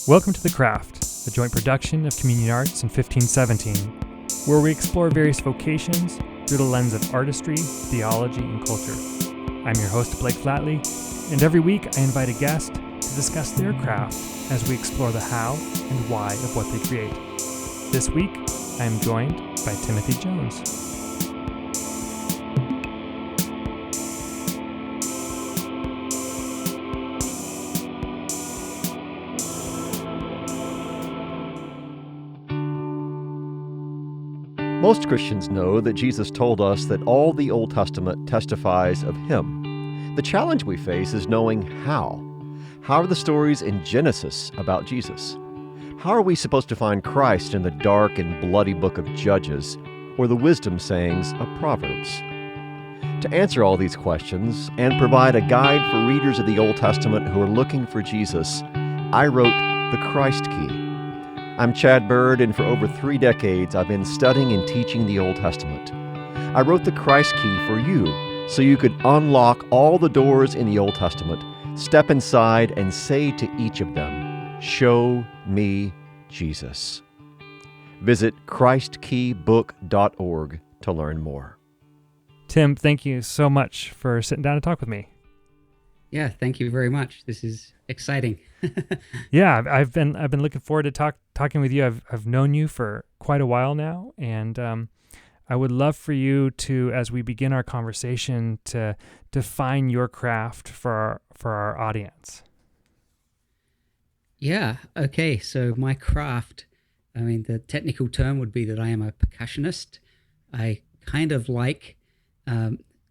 Welcome to The Craft, a joint production of Community Arts and 1517, where we explore various vocations through the lens of artistry, theology, and culture. I'm your host, Blake Flatley, and every week I invite a guest to discuss their craft as we explore the how and why of what they create. This week, I am joined by Timothy Jones. Most Christians know that Jesus told us that all the Old Testament testifies of Him. The challenge we face is knowing how. How are the stories in Genesis about Jesus? How are we supposed to find Christ in the dark and bloody book of Judges or the wisdom sayings of Proverbs? To answer all these questions and provide a guide for readers of the Old Testament who are looking for Jesus, I wrote The Christ Key. I'm Chad Bird, and for over 3 decades, I've been studying and teaching the Old Testament. I wrote the Christ Key for you, so you could unlock all the doors in the Old Testament, step inside, and say to each of them, "Show me Jesus." Visit ChristKeyBook.org to learn more. Tim, thank you so much for sitting down to talk with me. Yeah, thank you very much. This is exciting. Yeah, I've been looking forward to talking with you. I've known you for quite a while now, and I would love for you to, as we begin our conversation, to define your craft for our audience. Yeah, okay. So my craft, the technical term would be that I am a percussionist. I kind of like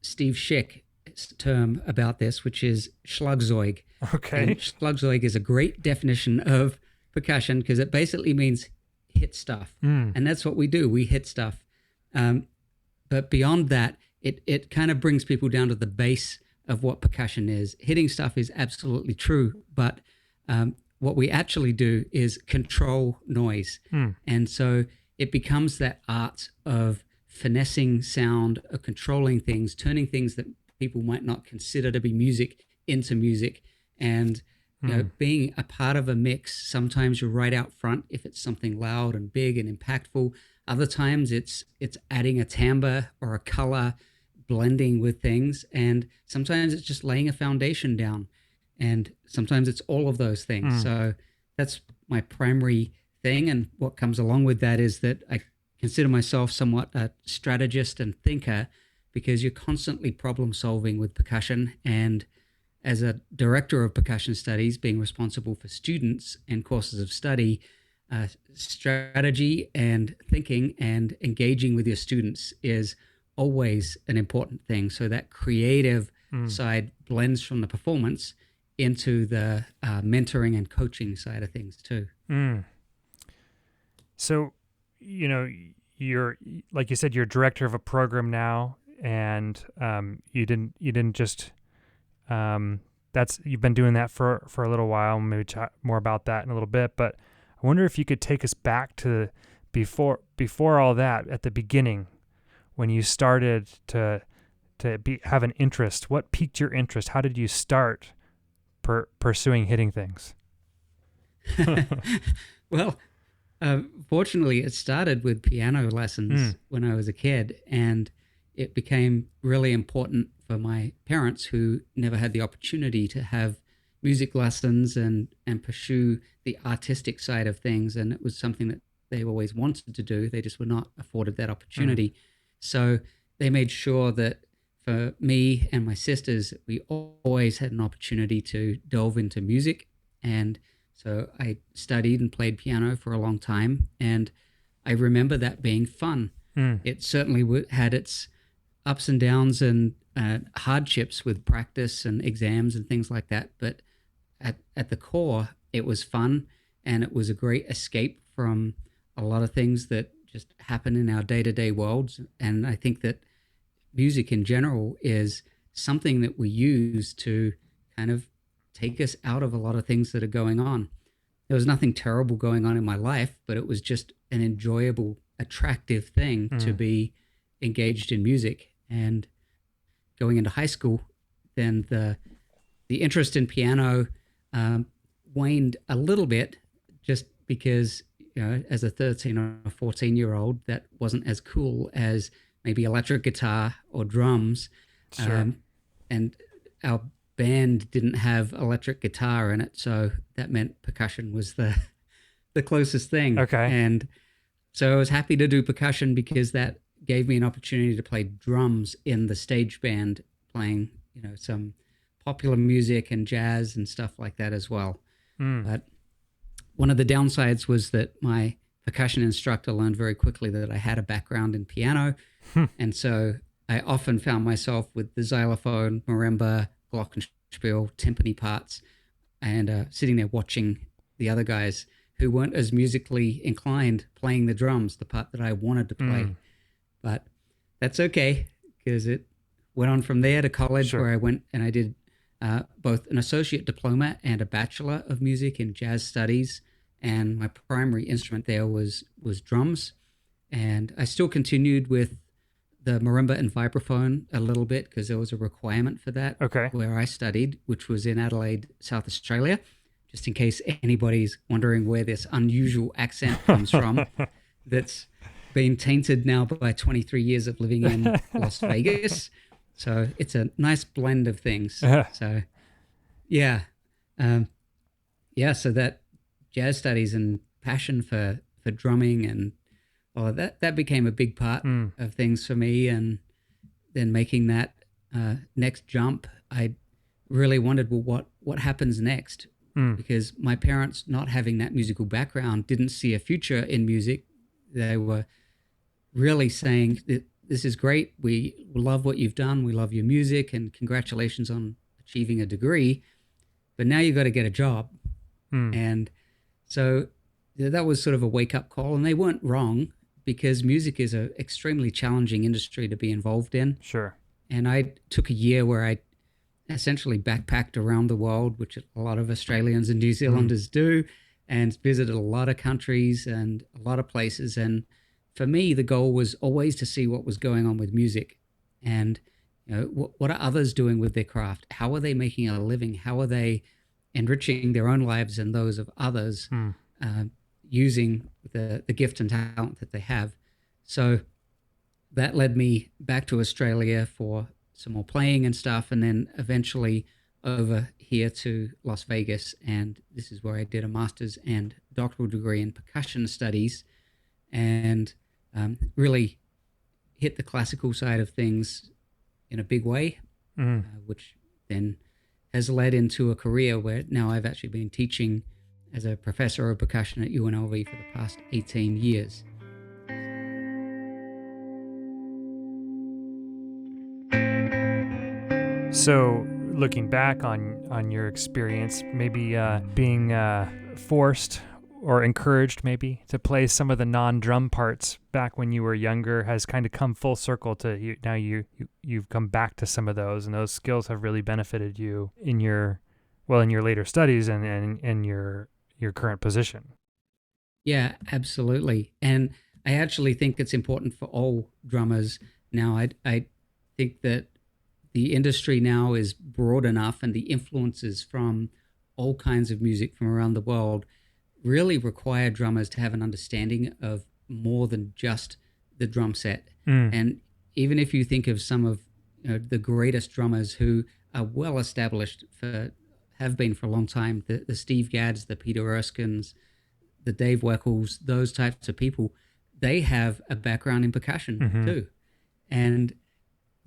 Steve Schick's term about this, which is Schlagzeug. Okay. And Schlagzeug is a great definition of percussion because it basically means hit stuff. And that's what we do. We hit stuff. But beyond that, it kind of brings people down to the base of what percussion is. Hitting stuff is absolutely true, but what we actually do is control noise. And so it becomes that art of finessing sound, of controlling things, turning things that people might not consider to be music into music. And being a part of a mix, sometimes you're right out front if it's something loud and big and impactful. Other times it's adding a timbre or a color, blending with things. And sometimes it's just laying a foundation down. And sometimes it's all of those things. So that's my primary thing. And what comes along with that is that I consider myself somewhat a strategist and thinker because you're constantly problem solving with percussion. And as a director of percussion studies, being responsible for students and courses of study, strategy and thinking and engaging with your students is always an important thing. So that creative side blends from the performance into the mentoring and coaching side of things too. So, you're, like you said, you're director of a program now, and you didn't just you've been doing that for a little while. Maybe chat more about that in a little bit, but I wonder if you could take us back to before all that, at the beginning, when you started to have an interest. What piqued your interest? How did you start pursuing hitting things? Well, fortunately, it started with piano lessons when I was a kid, and it became really important for my parents who never had the opportunity to have music lessons and pursue the artistic side of things. And it was something that they always wanted to do. They just were not afforded that opportunity. So they made sure that for me and my sisters, we always had an opportunity to delve into music. And so I studied and played piano for a long time. And I remember that being fun. It certainly had its ups and downs and hardships with practice and exams and things like that. But at the core, it was fun, and it was a great escape from a lot of things that just happen in our day-to-day worlds. And I think that music in general is something that we use to kind of take us out of a lot of things that are going on. There was nothing terrible going on in my life, but it was just an enjoyable, attractive thing to be engaged in music. And going into high school, then the interest in piano waned a little bit just because, as a 13 or 14-year-old, that wasn't as cool as maybe electric guitar or drums. Sure. And our band didn't have electric guitar in it, so that meant percussion was the closest thing. Okay. And so I was happy to do percussion because that gave me an opportunity to play drums in the stage band, playing, some popular music and jazz and stuff like that as well. But one of the downsides was that my percussion instructor learned very quickly that I had a background in piano. And so I often found myself with the xylophone, marimba, glockenspiel, timpani parts, and sitting there watching the other guys who weren't as musically inclined playing the drums, the part that I wanted to play. But that's okay, because it went on from there to college, Sure. where I went and I did both an associate diploma and a bachelor of music in jazz studies. And my primary instrument there was drums. And I still continued with the marimba and vibraphone a little bit because there was a requirement for that Okay. where I studied, which was in Adelaide, South Australia. Just in case anybody's wondering where this unusual accent comes from, that's been tainted now by 23 years of living in Las Vegas. So it's a nice blend of things. So, yeah. So that jazz studies and passion for drumming and that became a big part of things for me. And then making that next jump, I really wondered, well, what happens next? Because my parents, not having that musical background, didn't see a future in music. They were really saying, this is great. We love what you've done. We love your music, and congratulations on achieving a degree. But now you've got to get a job. And so that was sort of a wake-up call. And they weren't wrong, because music is an extremely challenging industry to be involved in. Sure. And I took a year where I essentially backpacked around the world, which a lot of Australians and New Zealanders do, and visited a lot of countries and a lot of places. And for me, the goal was always to see what was going on with music, and what are others doing with their craft? How are they making a living? How are they enriching their own lives and those of others, using the gift and talent that they have? So that led me back to Australia for some more playing and stuff, and then eventually over here to Las Vegas. And this is where I did a master's and doctoral degree in percussion studies, and really hit the classical side of things in a big way, which then has led into a career where now I've actually been teaching as a professor of percussion at UNLV for the past 18 years. So, looking back on your experience, maybe being forced or encouraged maybe to play some of the non-drum parts back when you were younger has kind of come full circle to now you've come back to some of those, and those skills have really benefited you in your later studies and your current position. Yeah, absolutely. And I actually think it's important for all drummers now. I think that the industry now is broad enough, and the influences from all kinds of music from around the world really require drummers to have an understanding of more than just the drum set. And even if you think of some of the greatest drummers who are well established, have been for a long time, the Steve Gadds, the Peter Erskines, the Dave Weckels, those types of people, they have a background in percussion too. And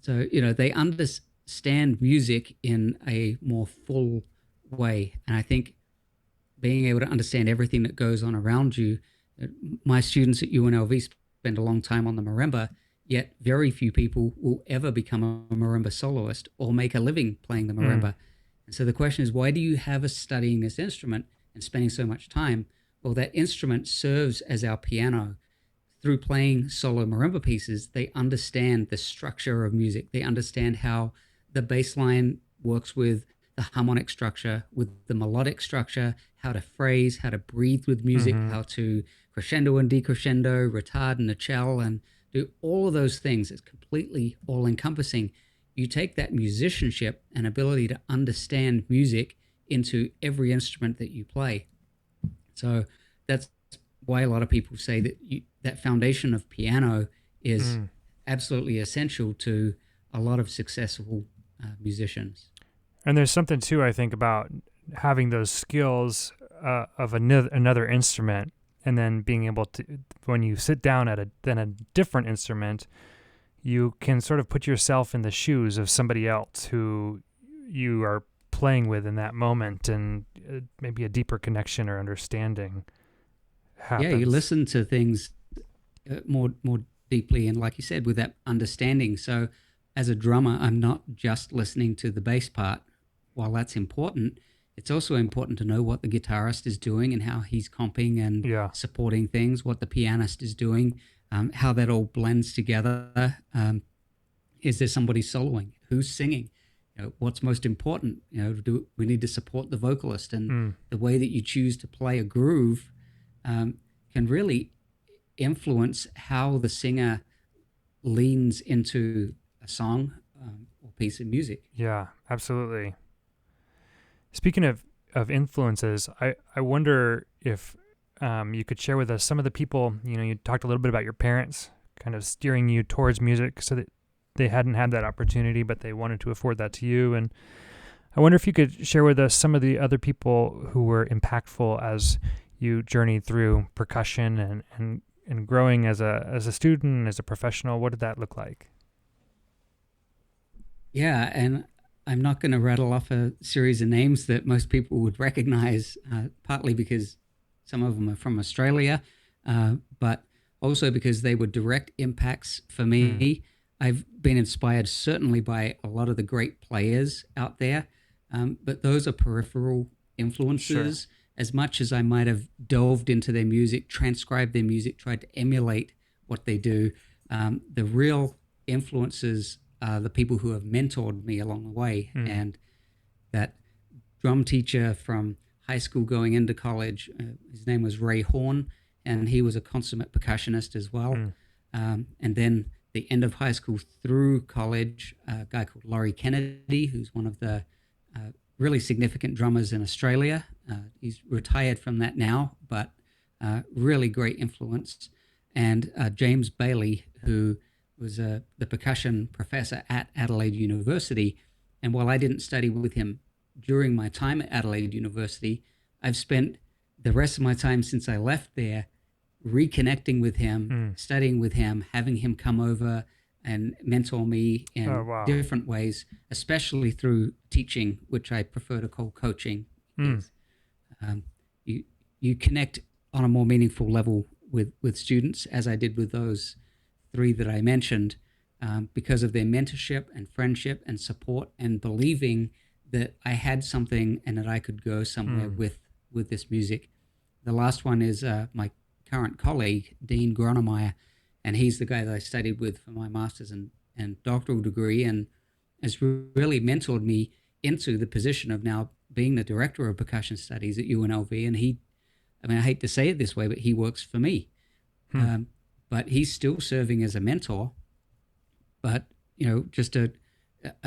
so, they understand music in a more full way. And I think being able to understand everything that goes on around you, my students at UNLV spend a long time on the marimba, yet very few people will ever become a marimba soloist or make a living playing the marimba. And so the question is, why do you have us studying this instrument and spending so much time? Well, that instrument serves as our piano. Through playing solo marimba pieces, they understand the structure of music. They understand how the bass line works with the harmonic structure, with the melodic structure, how to phrase, how to breathe with music, how to crescendo and decrescendo, retard and accel, and do all of those things. It's completely all-encompassing. You take that musicianship and ability to understand music into every instrument that you play. So that's why a lot of people say that that foundation of piano is absolutely essential to a lot of successful musicians. And there's something too, I think, about having those skills of another instrument, and then being able to, when you sit down at a different instrument, you can sort of put yourself in the shoes of somebody else who you are playing with in that moment, and maybe a deeper connection or understanding happens. Yeah, you listen to things more deeply, and like you said, with that understanding. So as a drummer, I'm not just listening to the bass part. While that's important, it's also important to know what the guitarist is doing and how he's comping and supporting things, what the pianist is doing, how that all blends together. Is there somebody soloing? Who's singing? What's most important? Do we need to support the vocalist? And the way that you choose to play a groove can really influence how the singer leans into a song or piece of music. Yeah, absolutely. Speaking of influences, I wonder if you could share with us some of the people, you talked a little bit about your parents kind of steering you towards music so that they hadn't had that opportunity, but they wanted to afford that to you. And I wonder if you could share with us some of the other people who were impactful as you journeyed through percussion and growing as a student and as a professional. What did that look like? Yeah, and I'm not going to rattle off a series of names that most people would recognize, partly because some of them are from Australia, but also because they were direct impacts for me. I've been inspired certainly by a lot of the great players out there, but those are peripheral influences. Sure. As much as I might have delved into their music, transcribed their music, tried to emulate what they do, the real influences the people who have mentored me along the way. And that drum teacher from high school going into college, his name was Ray Horn, and he was a consummate percussionist as well. And then the end of high school through college, a guy called Laurie Kennedy, who's one of the really significant drummers in Australia. He's retired from that now, but really great influence. And James Bailey, who was the percussion professor at Adelaide University. And while I didn't study with him during my time at Adelaide University, I've spent the rest of my time since I left there reconnecting with him, studying with him, having him come over and mentor me in different ways, especially through teaching, which I prefer to call coaching. You connect on a more meaningful level with students, as I did with those three that I mentioned, because of their mentorship and friendship and support and believing that I had something and that I could go somewhere with this music. The last one is my current colleague, Dean Gronemeyer, and he's the guy that I studied with for my master's and doctoral degree, and has really mentored me into the position of now being the director of percussion studies at UNLV. And I hate to say it this way, but he works for me. But he's still serving as a mentor, but just a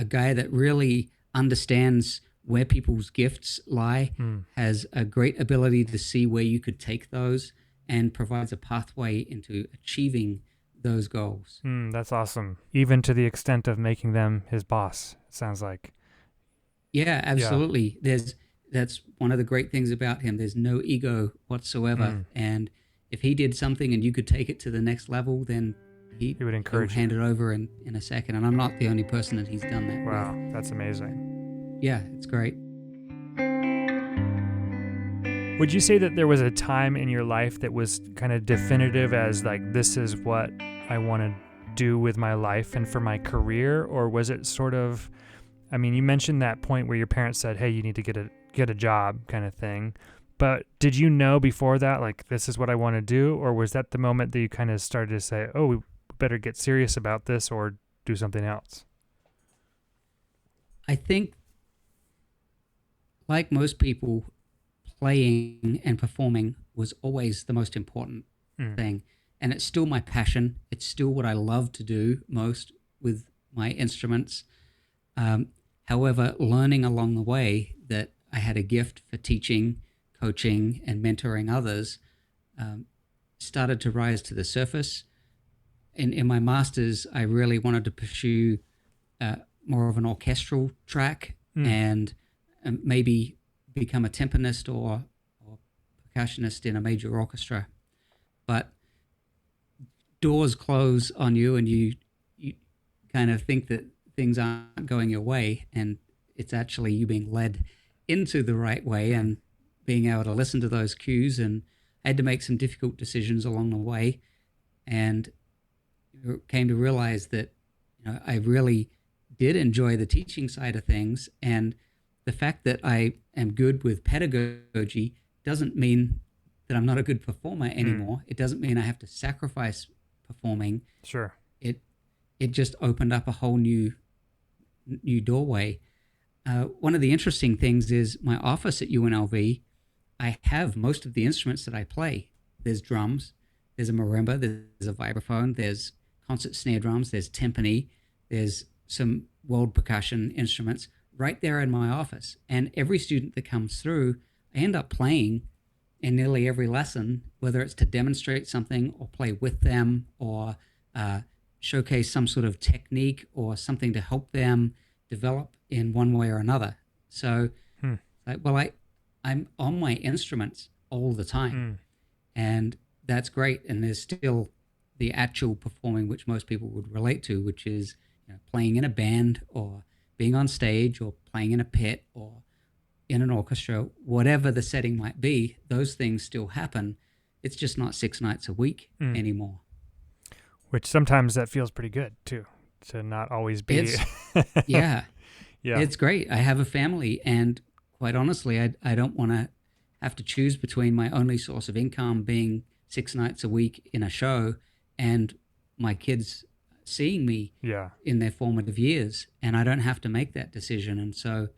guy that really understands where people's gifts lie, has a great ability to see where you could take those, and provides a pathway into achieving those goals. That's awesome. Even to the extent of making them his boss, it sounds like. Yeah, absolutely. Yeah. That's one of the great things about him. There's no ego whatsoever. And if he did something and you could take it to the next level, then he would encourage hand it over in a second. And I'm not the only person that he's done that with. Wow, that's amazing. Yeah, it's great. Would you say that there was a time in your life that was kind of definitive as like, this is what I want to do with my life and for my career? Or was it sort of, I mean, you mentioned that point where your parents said, hey, you need to get a job kind of thing. But did you know before that, like, this is what I want to do? Or was that the moment that you kind of started to say, oh, we better get serious about this or do something else? I think, like most people, playing and performing was always the most important thing. And it's still my passion. It's still what I love to do most with my instruments. However, learning along the way that I had a gift for teaching, coaching, and mentoring others um, started to rise to the surface. In my master's, I really wanted to pursue more of an orchestral track and maybe become a timpanist or percussionist in a major orchestra. But doors close on you, and you kind of think that things aren't going your way, and it's actually you being led into the right way and being able to listen to those cues. And I had to make some difficult decisions along the way, and came to realize that I really did enjoy the teaching side of things, and the fact that I am good with pedagogy doesn't mean that I'm not a good performer anymore. It doesn't mean I have to sacrifice performing. Sure. It just opened up a whole new doorway. One of the interesting things is my office at UNLV, I have most of the instruments that I play. There's drums, there's a marimba, there's a vibraphone, there's concert snare drums, there's timpani, there's some world percussion instruments right there in my office. And every student that comes through, I end up playing in nearly every lesson, whether it's to demonstrate something or play with them or showcase some sort of technique or something to help them develop in one way or another. So, I'm on my instruments all the time, and that's great. And there's still the actual performing, which most people would relate to, which is playing in a band or being on stage or playing in a pit or in an orchestra, whatever the setting might be. Those things still happen. It's just not 6 nights a week anymore. Which sometimes that feels pretty good too, to not always be. Yeah. It's great. I have a family, and quite honestly, I don't want to have to choose between my only source of income being 6 nights a week in a show and my kids seeing me in their formative years, and I don't have to make that decision. And so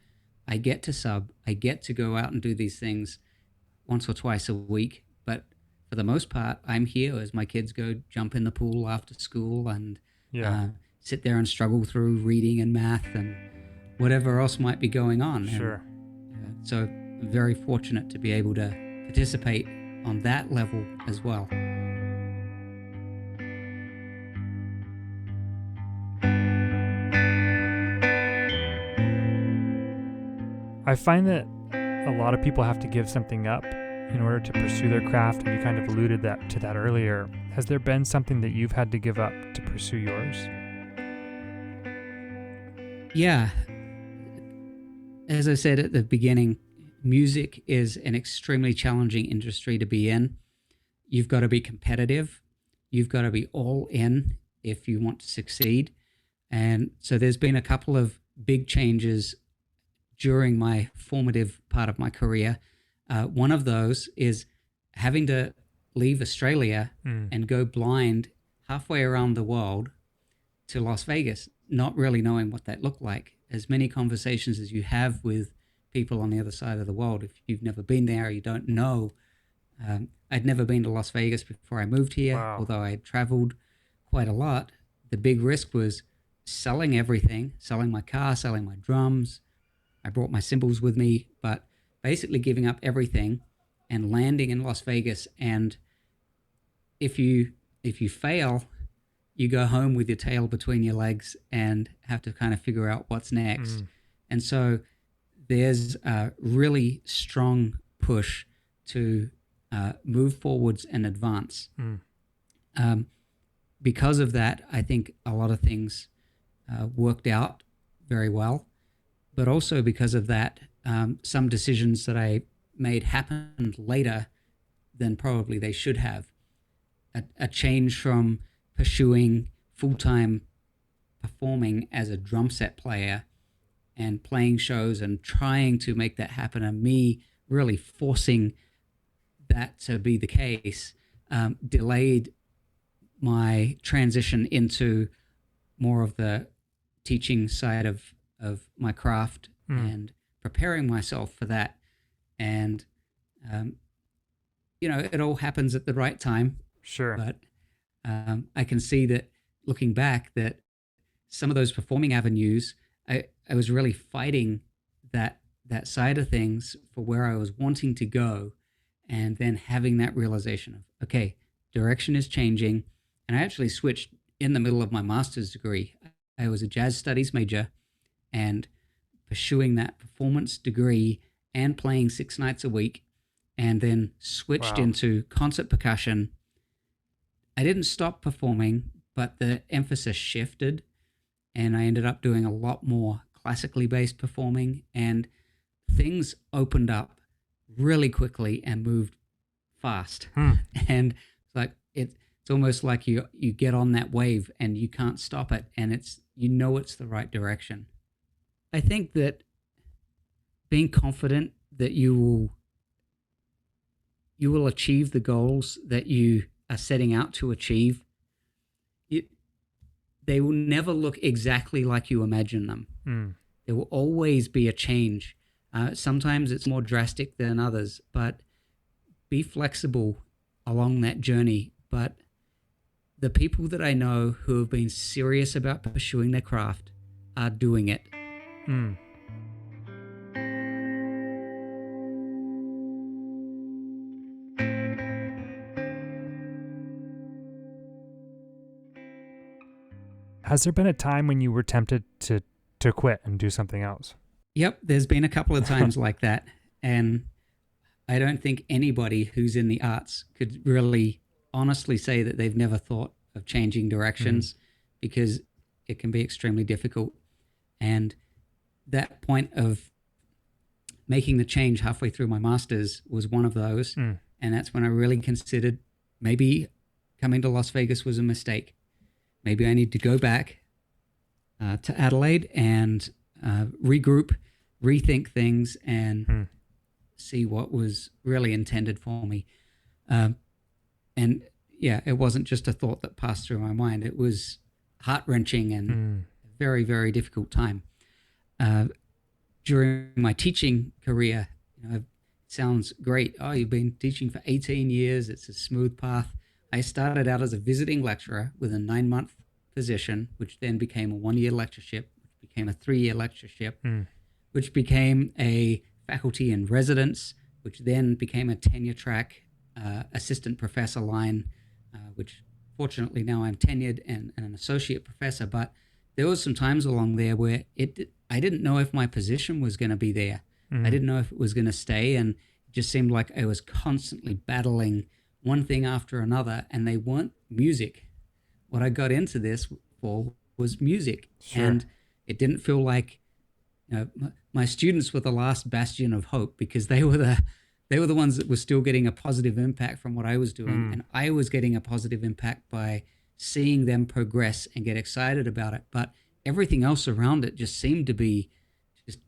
I get to sub, I get to go out and do these things once or twice a week, but for the most part, I'm here as my kids go jump in the pool after school and sit there and struggle through reading and math and whatever else might be going on. Sure. And, so I'm very fortunate to be able to participate on that level as well. I find that a lot of people have to give something up in order to pursue their craft, and you kind of alluded to that earlier. Has there been something that you've had to give up to pursue yours? Yeah. As I said at the beginning, music is an extremely challenging industry to be in. You've got to be competitive. You've got to be all in if you want to succeed. And so there's been a couple of big changes during my formative part of my career. One of those is having to leave Australia and go blind halfway around the world to Las Vegas, not really knowing what that looked like. As many conversations as you have with people on the other side of the world, if you've never been there, you don't know. I'd never been to Las Vegas before I moved here, although I had traveled quite a lot. The big risk was selling everything, selling my car, selling my drums. I brought my cymbals with me, but basically giving up everything and landing in Las Vegas. And if you fail, you go home with your tail between your legs and have to kind of figure out what's next. And so there's a really strong push to move forwards and advance. Because of that, I think a lot of things worked out very well. But also because of that, some decisions that I made happened later than probably they should have. A change from pursuing full-time performing as a drum set player and playing shows and trying to make that happen, and me really forcing that to be the case, delayed my transition into more of the teaching side of my craft and preparing myself for that. And, it all happens at the right time. Sure. But I can see that looking back that some of those performing avenues, I was really fighting that side of things for where I was wanting to go. and then having that realization of, okay, direction is changing. And I actually switched in the middle of my master's degree. I was a jazz studies major, and pursuing that performance degree and playing 6 nights a week, and then switched into concert percussion. I didn't stop performing, but the emphasis shifted, and I ended up doing a lot more classically based performing, and things opened up really quickly and moved fast. And it's almost like you get on that wave and you can't stop it, and it's the right direction. I think that being confident that you will achieve the goals that you are setting out to achieve, they will never look exactly like you imagine them. There will always be a change. Sometimes it's more drastic than others, but be flexible along that journey. But the people that I know who have been serious about pursuing their craft are doing it. Has there been a time when you were tempted to quit and do something else? Yep, there's been a couple of times like that. And I don't think anybody who's in the arts could really honestly say that they've never thought of changing directions, because it can be extremely difficult. And that point of making the change halfway through my master's was one of those. And that's when I really considered maybe coming to Las Vegas was a mistake. Maybe I need to go back to Adelaide and regroup, rethink things, and see what was really intended for me. And yeah, it wasn't just a thought that passed through my mind. It was heart-wrenching and a very, very difficult time. During my teaching career, it sounds great. Oh, you've been teaching for 18 years. It's a smooth path. I started out as a visiting lecturer with a 9-month position, which then became a 1-year lectureship, which became a 3-year lectureship, which became a faculty in residence, which then became a tenure track assistant professor line, which fortunately now I'm tenured and an associate professor. But there was some times along there where I didn't know if my position was going to be there. I didn't know if it was going to stay, and it just seemed like I was constantly battling one thing after another, and they weren't music. What I got into this for was music. Sure. And it didn't feel like my students were the last bastion of hope, because they were the ones that were still getting a positive impact from what I was doing, and I was getting a positive impact by seeing them progress and get excited about it. But everything else around it just seemed to be just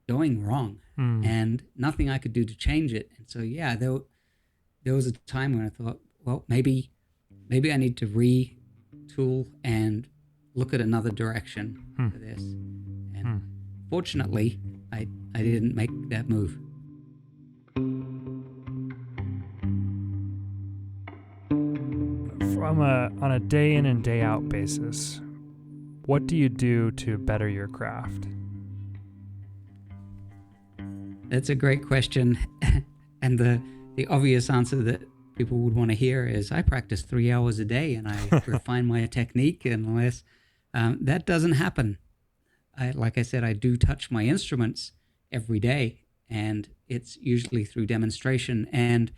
going wrong, and nothing I could do to change it. And so yeah, there was a time when I thought, well, maybe I need to retool and look at another direction for this. And fortunately, I didn't make that move. On a day in and day out basis, what do you do to better your craft? That's a great question. And the obvious answer that people would want to hear is I practice 3 hours a day and I refine my technique and less. That doesn't happen. Like I said, I do touch my instruments every day, and it's usually through demonstration. And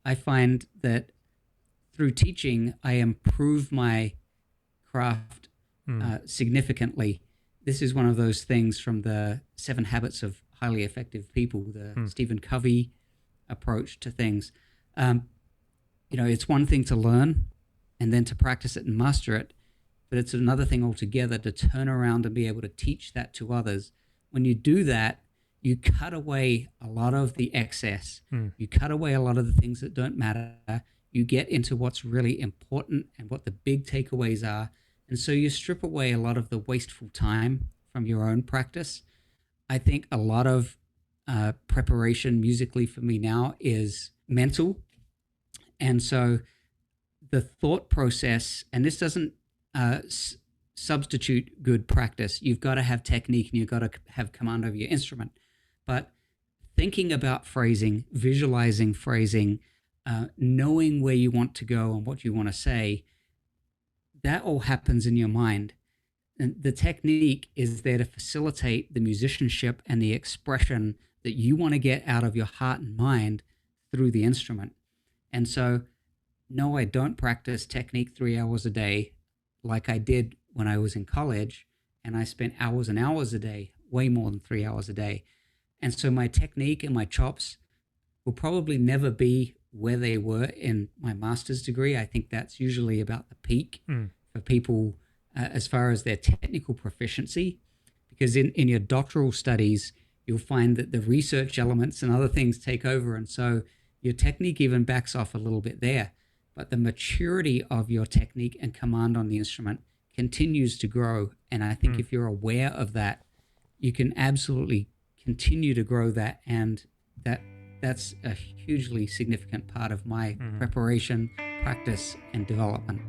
I find that through teaching, I improve my craft significantly. This is one of those things from the 7 Habits of Highly Effective People, the Stephen Covey approach to things. It's one thing to learn and then to practice it and master it, but it's another thing altogether to turn around and be able to teach that to others. When you do that, you cut away a lot of the excess. You cut away a lot of the things that don't matter. You get into what's really important and what the big takeaways are. And so you strip away a lot of the wasteful time from your own practice. I think a lot of preparation musically for me now is mental. And so the thought process, and this doesn't substitute good practice. You've got to have technique and you've got to have command over your instrument. But thinking about phrasing, visualizing phrasing, knowing where you want to go and what you want to say, that all happens in your mind. And the technique is there to facilitate the musicianship and the expression that you want to get out of your heart and mind through the instrument. And so, no, I don't practice technique 3 hours a day like I did when I was in college. And I spent hours and hours a day, way more than 3 hours a day. And so my technique and my chops will probably never be where they were in my master's degree. I think that's usually about the peak for people as far as their technical proficiency. Because in your doctoral studies, you'll find that the research elements and other things take over. And so your technique even backs off a little bit there. But the maturity of your technique and command on the instrument continues to grow. And I think if you're aware of that, you can absolutely continue to grow that. And that's a hugely significant part of my preparation, practice, and development.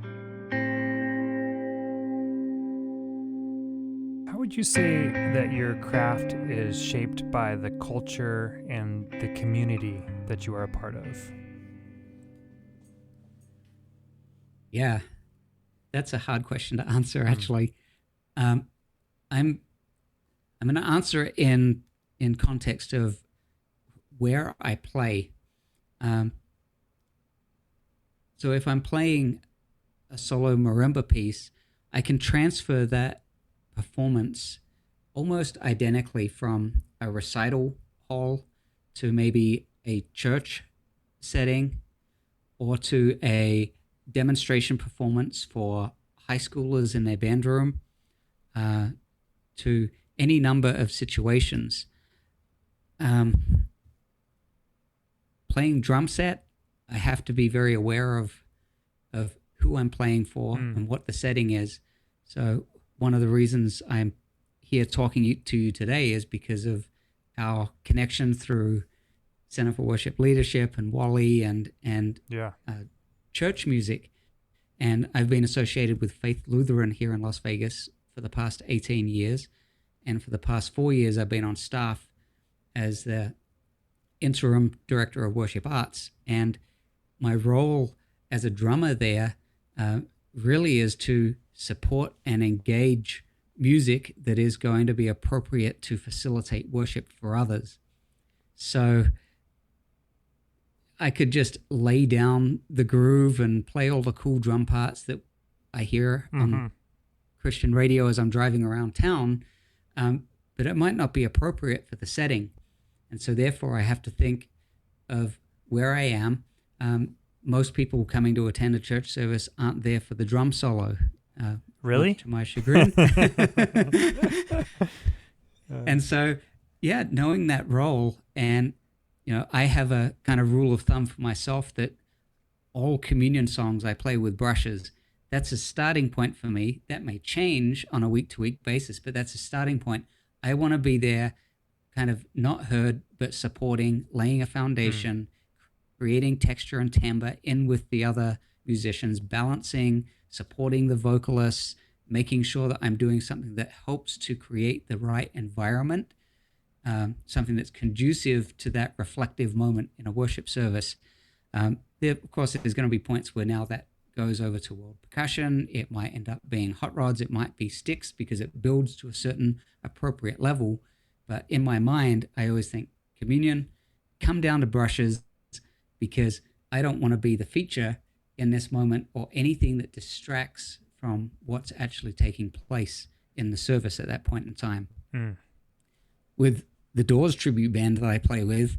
How would you say that your craft is shaped by the culture and the community that you are a part of? Yeah, that's a hard question to answer, actually. I'm going to answer in context of where I play. So if I'm playing a solo marimba piece, I can transfer that performance almost identically from a recital hall to maybe a church setting or to a demonstration performance for high schoolers in their band room, to any number of situations. Playing drum set, I have to be very aware of who I'm playing for and what the setting is. So one of the reasons I'm here talking to you today is because of our connection through Center for Worship Leadership and Wally and church music. And I've been associated with Faith Lutheran here in Las Vegas for the past 18 years. And for the past 4 years, I've been on staff as the interim director of worship arts. And my role as a drummer there really is to support and engage music that is going to be appropriate to facilitate worship for others. So I could just lay down the groove and play all the cool drum parts that I hear on Christian radio as I'm driving around town, but it might not be appropriate for the setting. And so therefore I have to think of where I am. Most people coming to attend a church service aren't there for the drum solo. Really? To my chagrin. And so, yeah, knowing that role, and I have a kind of rule of thumb for myself that all communion songs I play with brushes. That's a starting point for me. That may change on a week-to-week basis, but that's a starting point. I want to be there, kind of not heard, but supporting, laying a foundation, creating texture and timbre in with the other musicians, balancing, supporting the vocalists, making sure that I'm doing something that helps to create the right environment, something that's conducive to that reflective moment in a worship service. There, of course, there's going to be points where now that goes over to world percussion. It might end up being hot rods. It might be sticks because it builds to a certain appropriate level. But in my mind, I always think communion, come down to brushes, because I don't want to be the feature in this moment or anything that distracts from what's actually taking place in the service at that point in time. With the Doors tribute band that I play with,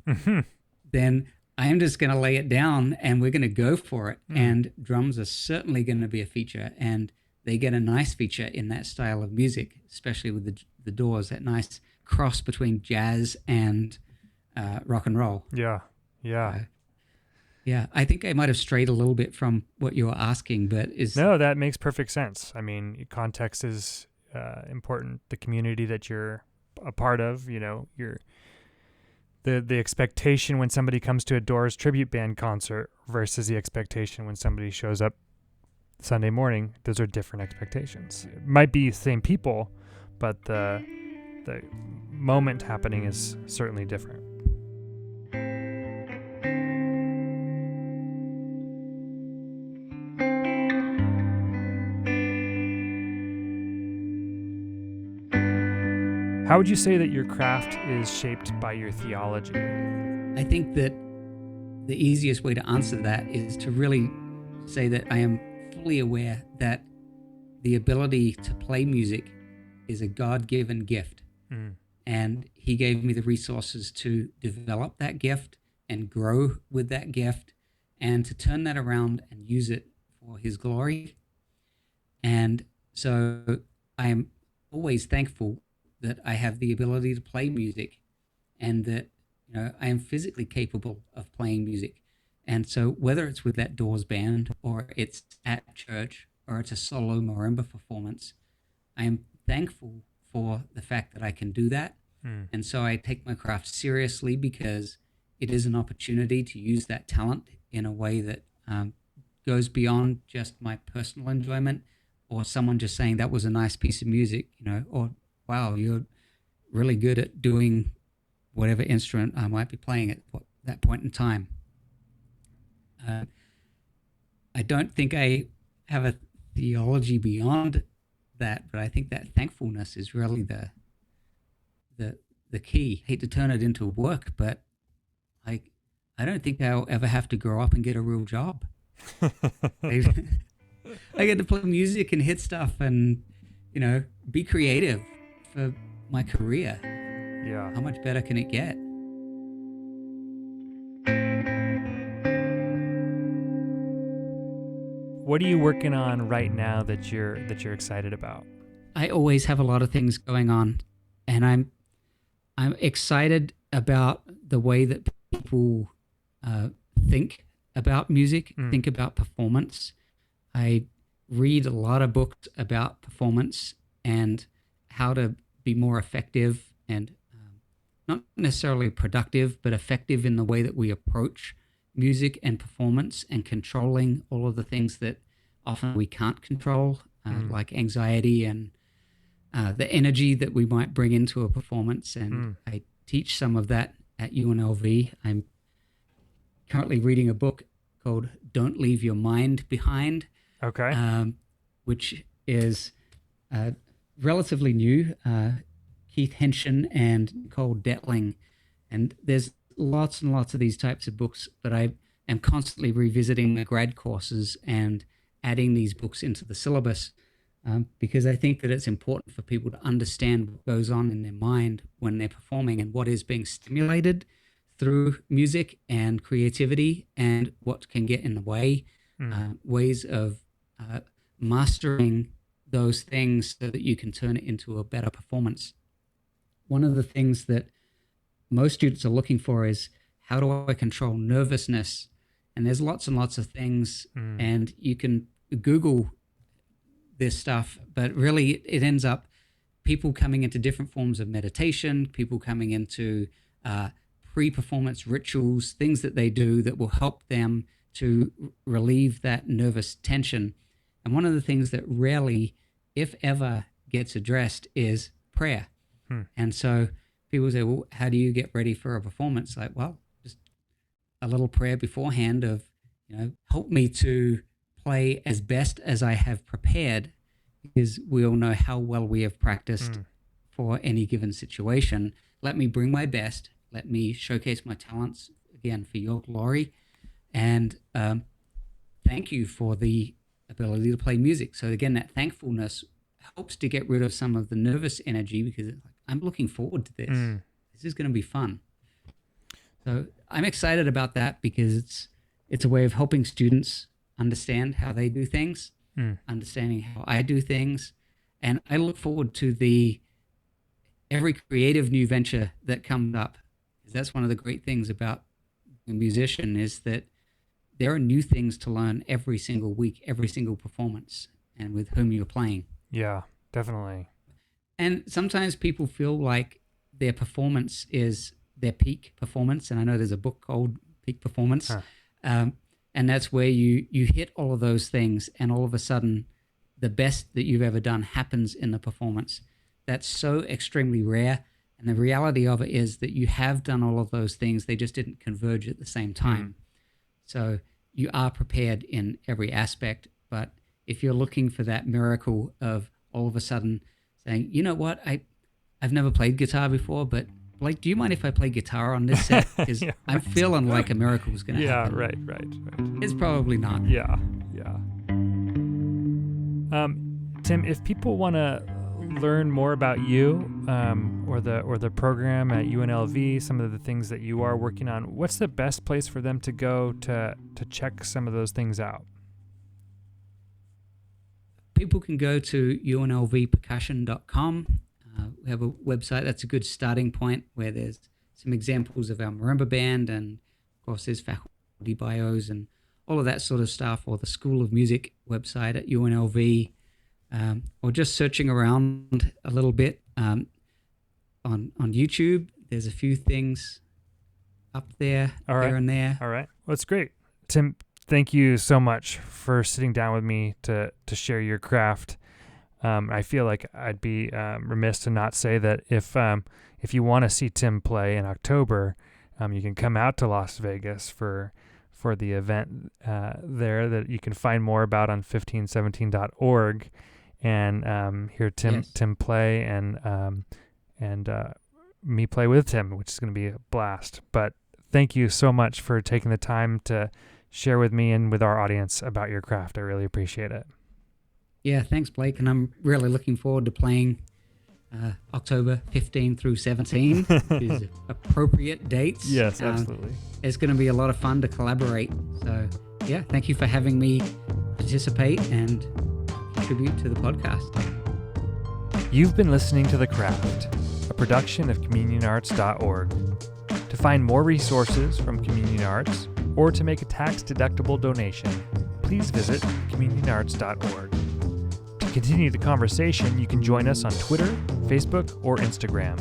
then I am just going to lay it down and we're going to go for it. And drums are certainly going to be a feature, and they get a nice feature in that style of music, especially with the Doors, that nice cross between jazz and rock and roll. Yeah. Yeah, I think I might have strayed a little bit from what you were asking, but No, that makes perfect sense. I mean, context is important. The community that you're a part of, the expectation when somebody comes to a Doors tribute band concert versus the expectation when somebody shows up Sunday morning, those are different expectations. It might be the same people, but the moment happening is certainly different. How would you say that your craft is shaped by your theology? I think that the easiest way to answer that is to really say that I am fully aware that the ability to play music is a God-given gift. And he gave me the resources to develop that gift and grow with that gift and to turn that around and use it for his glory. And so I am always thankful that I have the ability to play music and that I am physically capable of playing music. And so whether it's with that Doors band or it's at church or it's a solo marimba performance, I am thankful for the fact that I can do that. And so I take my craft seriously because it is an opportunity to use that talent in a way that goes beyond just my personal enjoyment or someone just saying that was a nice piece of music, or wow, you're really good at doing whatever instrument I might be playing at that point in time. I don't think I have a theology beyond that, but I think that thankfulness is really the key. I hate to turn it into work, but I don't think I'll ever have to grow up and get a real job. I get to play music and hit stuff and, be creative for my career. Yeah. How much better can it get? What are you working on right now that you're excited about? I always have a lot of things going on, and I'm excited about the way that people think about music, think about performance. I read a lot of books about performance and how to be more effective and not necessarily productive, but effective in the way that we approach music and performance and controlling all of the things that often we can't control, like anxiety and the energy that we might bring into a performance. And I teach some of that at UNLV. I'm currently reading a book called Don't Leave Your Mind Behind, which is relatively new. Keith Henshin and Nicole Detling. And there's lots and lots of these types of books, but I am constantly revisiting the grad courses and adding these books into the syllabus because I think that it's important for people to understand what goes on in their mind when they're performing and what is being stimulated through music and creativity and what can get in the way, ways of mastering those things so that you can turn it into a better performance. One of the things that most students are looking for is, how do I control nervousness? And there's lots and lots of things, and you can Google this stuff, but really it ends up people coming into different forms of meditation, people coming into pre-performance rituals, things that they do that will help them to relieve that nervous tension. And one of the things that rarely, if ever, gets addressed is prayer. And so people say, well, how do you get ready for a performance? Like, well, just a little prayer beforehand of, help me to play as best as I have prepared, because we all know how well we have practiced for any given situation. Let me bring my best. Let me showcase my talents, again, for your glory. And thank you for the ability to play music. So again, that thankfulness helps to get rid of some of the nervous energy, because I'm looking forward to this. This is going to be fun. So I'm excited about that because it's a way of helping students understand how they do things, understanding how I do things. And I look forward to every creative new venture that comes up. That's one of the great things about a musician, is that there are new things to learn every single week, every single performance, and with whom you're playing. Yeah, definitely. And sometimes people feel like their performance is their peak performance. And I know there's a book called Peak Performance. And that's where you hit all of those things, and all of a sudden the best that you've ever done happens in the performance. That's so extremely rare. And the reality of it is that you have done all of those things. They just didn't converge at the same time. So you are prepared in every aspect. But if you're looking for that miracle of all of a sudden saying, you know what, I've never played guitar before, but Blake, do you mind if I play guitar on this set? Because Yeah, I'm feeling like a miracle is going to happen. right. It's probably not. Yeah. Tim, if people want to learn more about you or the program at UNLV, some of the things that you are working on, what's the best place for them to go to check some of those things out? People can go to unlvpercussion.com. We have a website that's a good starting point where there's some examples of our marimba band, and of course there's faculty bios and all of that sort of stuff, or the School of Music website at UNLV, or just searching around a little bit on YouTube. There's a few things up there, here and there. All right. Well, that's great. Tim, thank you so much for sitting down with me to share your craft. I feel like I'd be remiss to not say that if you want to see Tim play in October, you can come out to Las Vegas for the event there that you can find more about on 1517.org, and hear Tim play and me play with Tim, which is going to be a blast. But thank you so much for taking the time to share with me and with our audience about your craft. I really appreciate it. Yeah, thanks, Blake. And I'm really looking forward to playing October 15 through 17, which is appropriate dates. Yes, absolutely. It's going to be a lot of fun to collaborate. So, yeah, thank you for having me participate and contribute to the podcast. You've been listening to The Craft, a production of CommunionArts.org. To find more resources from Communion Arts or to make a tax-deductible donation, please visit CommunionArts.org. To continue the conversation, you can join us on Twitter, Facebook, or Instagram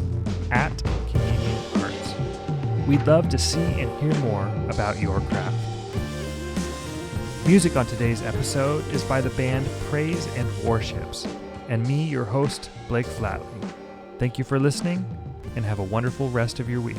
at Communion Arts. We'd love to see and hear more about your craft. Music on today's episode is by the band Praise and Warships, and me, your host, Blake Flatley. Thank you for listening, and have a wonderful rest of your week.